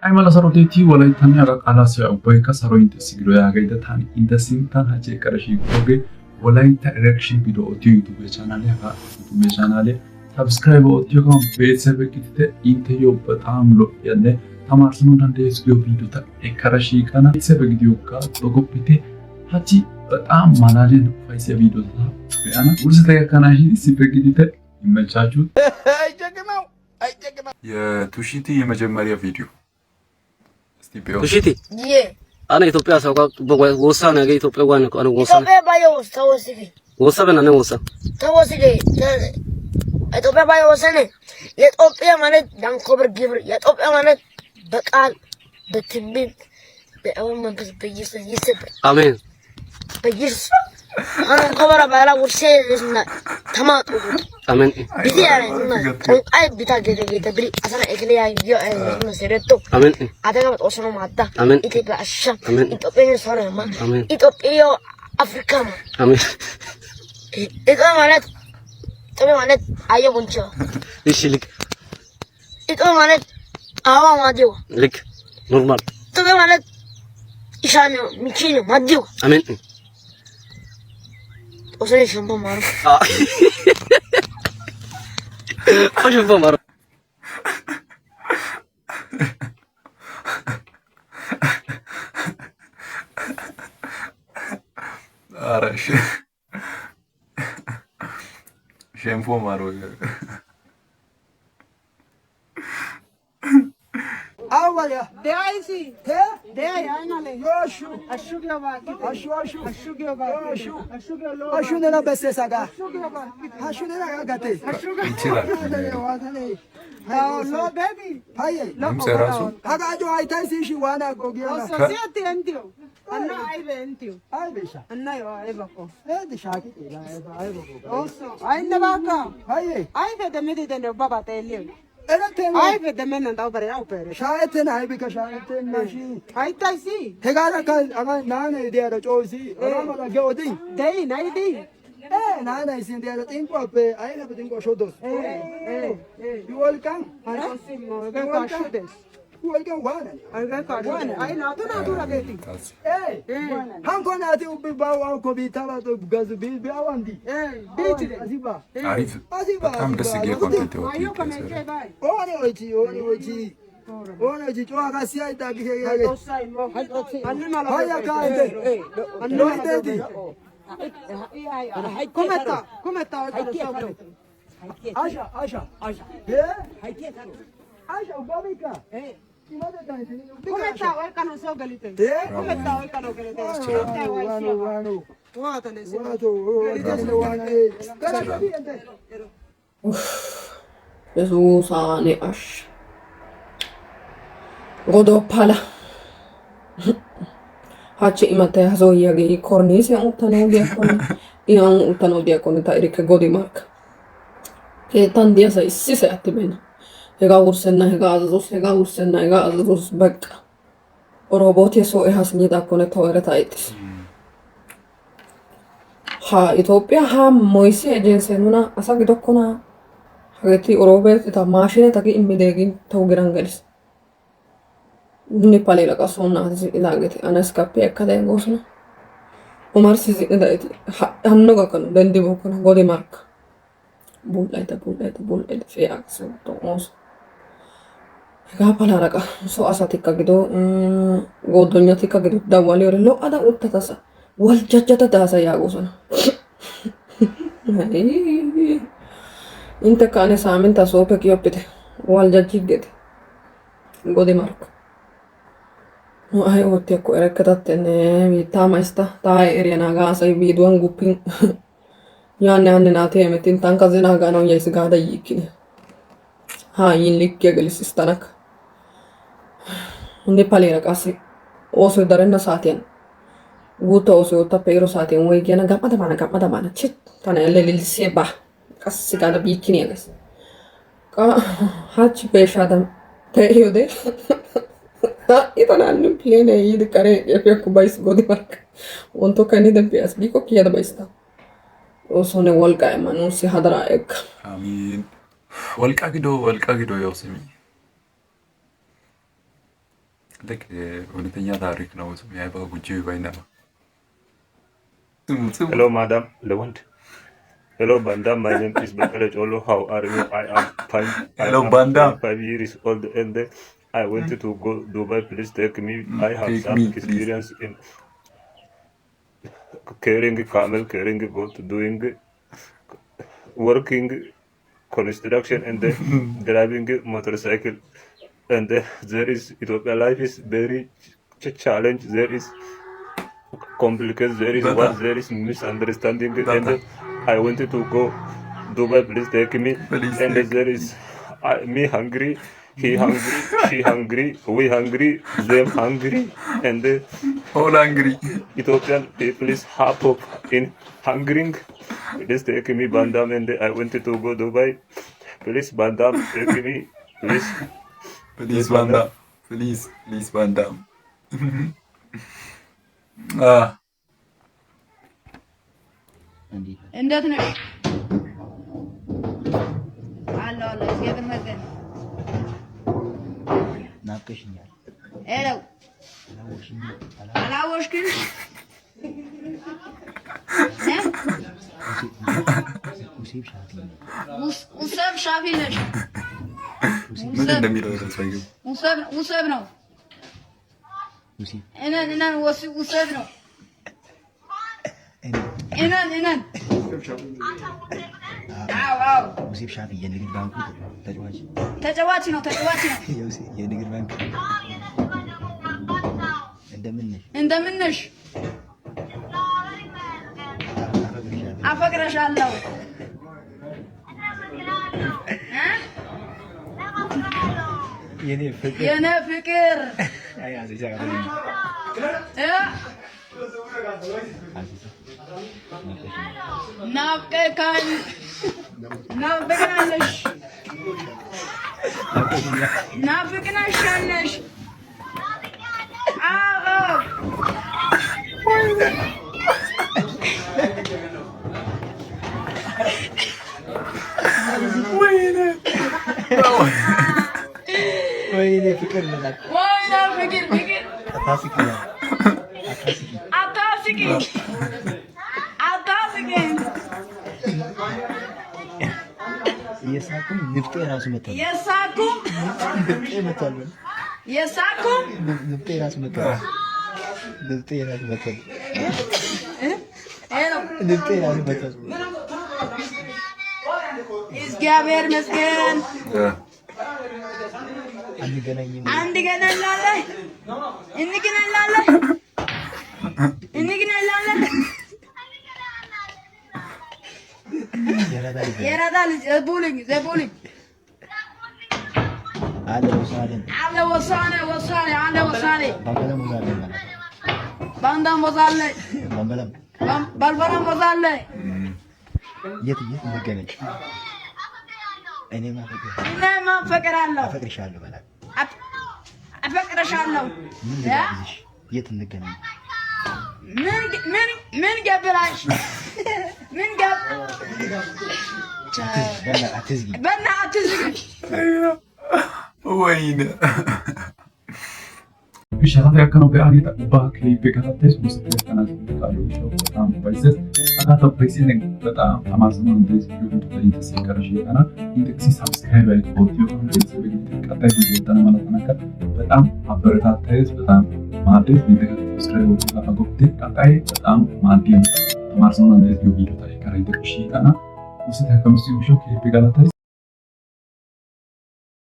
Ay mala saroteti walaytani aga qalasiya ubbayka saro inte sigiro yaagayda tani inta sintan haje qarashi goge walayta reaction video otiyo YouTube channel aga YouTube channel subscribe otiyo kam ቤተሰብ kitite inte yo በጣም ሎ ያለ ተማርሰኑ እንደስ video ta qarashi kana ቤተሰብ video ka dogopite haji በጣም ማላጀን ፋይሰ video ta ያና ውርስ ተከናሽ ሲበግዲተ ይመቻችሁ አይጀግናው የቱሺቲ የመጀመሪያ ቪዲዮ Tushiti. Yeah. Ana Ethiopia sa wosa na ga Ethiopia wan ko ano wosa. Ethiopia bayo tawasige. Wosa ba na wosa? Tawasige. Ethiopia bayo wosa ne. የኢትዮጵያ ማለት ዳንኮበር ግብር የኢትዮጵያ ማለት በቃል በትንቢት በአሁን መንፈስ በኢየሱስ ይሰጣል። አሜን። በኢየሱስ አሁን ኮበራ ባላ ወርሴ ተማጡ አሜን። ቢዚ ያለና ቆንቃይ ቢታገደ ቢታብሪ አሰና ኤክሊያ ነው ሰረቶ አሜን። አደጋ ወሰኑ ማታ አሜን። ኢትዮጵያ አሻ አሜን። ኢትዮጵያ ሰራማ አሜን። ኢትዮጵያ አፍሪካ አሜን። ኢትዮጵያ ማለት ኢትዮጵያ ማለት አየቡንቻ እሺ ልክ ኢትዮጵያ ማለት አዋ ማዲው ልክ ኖርማል ኢትዮጵያ ማለት ኢሻን ሚኪን ማዲው አሜን። ወሰኔ ሸምቦ ማሩ ሸምቦ ማሩ አራሽ ሸምቦ ማሩ Awaya. Deaisi. He? Deai ainale. Yoshu. Ashugya baki. Ashu. Ashugya baki. Ashugya lo. Ashu nena besse saga. Ashugya baki. Ashu nena gate. Ashugya. Lo baby. Haye. Mserasu. Haga jo aitai si shi wana gogiana. Society entio. Anna aibe entio. Aibe sha. Anna yo aibe ko. De shaki ila aibe ko. Also, ainda baka. Haye. Aibe de medi de baba te leo. Era tema. Aibe de mena da bare au pere. Shaete na aibe ka shaete na shi. Aitai si. Hegara ka aga nana de ara choisi. Ara ma ge odi. Dei nai dei. Nana isin de ara tinko pe aibe pe tinko shodos. You welcome. Arosimo ga ka shudes. You welcome wana. Aga ka wana. Ai na tu na geti. Hanko na ati ubi bawa ko bi taba to gazu bi awandi. Beach de. Aziba. አሪፍ Aziba. በጣም ደስ ይገ ኮንቴንት Ayo ka me ke bai. Oni ochi. Oni ochi chwa ka sia ita ki he yage. Osai mo. Anna mala. Haya ka ente. Anna No ente. Come sta? Asha. Asha ubabika. Imada tanti. Come sta? Wai kanu so galite. Come sta? Wai kanu galite. Wano. Wata ne se. Wato. Wana. Kana bi ente. Yesuus ani ash. Godopala. Hachi imate hazoyage kornisi uttano diakoni. Ian uttano diakoni ta erike godimark. Ke tan dia sa issi se attimena. Hega ursenna hega azus bakka. Roboti so ehas nida kone toere taitis. Ha Ethiopia ha moisi agency nuna asa gidokkona hageti orobet ta mashine taki immidegin tawgiran galis. Nepali la kasonna ilageti anaskapi ekkade gosna. Omar sizi daiti hanno gakano dendi bokona godi mark. Bullaita fiax to os. Ga palaraka so asatikka gido godonyatikka gido dawali ore lo ada uttatasa wal jajjata dasa yagosna. Inte kane saaminta sope kiyoppite wal jajjigete godi mark. No ai otti akko erekkatattenne viittaamaista tai erianagaasa viiduan guppin Janne naati emetin tankazina gano jäisi gaada yiikini. Hain likkiä gelisis tanak. Nepalira kasi osu darenna saatien. Guto osu utta peiro saatien weikiana gamada mana. Chit tane lelil seba. Kasi gaada biikini agas. Ka hachi peshadam teyode. Itana annu plene yid kare epekku bais godi mark. Onto kanida pias biko kiyada baista. Osone walqa emanusi hadra ek. አሚን ወልቃ ጊዶ ያውስሚ ልክ እውነተኛ ታሪክ ነው። ያይባ ጉጂ ባይነባ Hello, madam. Lewand. Hello, Bandam. My name is Bekele Cholo. How are you? I am fine. Hello, Bandam. 5 years old and I wanted to go Dubai. Please take me. I have Take some me, experience in carrying camel, carrying goat, doing working construction and driving motorcycle. And there is Ethiopia life is very challenge. There is complicated. There is what there is misunderstanding. And I wanted to go Dubai. Please take me. Please and take there is me hungry. He hungry. She hungry. We hungry. Them hungry. And all angry. Ethiopian people is half of in hungering. Please take me, Bandam, and I wanted to go Dubai. Please, Bandam, take me. Please. Please Bandam. Please Bandam. እንዴት ነሽ? አለሁ አለሁ። እግዚአብሔር ይመስገን። ናፍቀሽኛል። ሄሎ አላወቅሽኝ? ውሰብ ሻፊ ነሽ? ምን እንደሚለው ውሰብ ነው። እነን ውሰብ ነው። እነን አዎ ሙሴፍ ሻፊ የንግድ ባንኩ ተጫዋች ነው። የንግድ ባንክ እንደምን ነሽ? አፈቅረሻለሁ። የኔ ፍቅር ናፍቀኛለሽ። አዎ ወይኔ ፍቅር አታስቂኝ። የሳኩም ንፍጤ ራሱ መጥቷል። እግዚአብሔር ይመስገን። እንገናኛለን። የራዳ ልጅ ዘቡልኝ አለ ወሳኔ ባንዳም ወዛለ ባልበላም ወዛለ የት እንገናኝ? እኔማ አፈቅራለሁ። አፈቅርሻለሁ። የት እንገናኝ? ምን ገብላሽ? በእናትህ ወይኔ Bishara akkana be'anii tabbaa kiliippii kanattis muziqaa kanas qaaluu ta'uu በጣም ባይዘት አካታ ፕሬሲን በጣም አማዝኖ እንደዚህ ዩቲዩብ ላይ ተሰከረሽ ያና ኢንዴክስ ሰብስክራይብ አይቶ ቪዲዮ እንደዚህ ቀጣይ ቪዲዮ ተነማለተናከ በጣም አበረታታይስ በጣም ማደስ እንደዚህ ሰብስክራይብ ወጥታ አጎብቴ ቀጣይ በጣም ማዲም አማዝኖ እንደዚህ ቪዲዮ ላይ ከረይደሽ ያና ሙዚቃ ከምስዩ ሾክ ከሊፕ ጋላታይ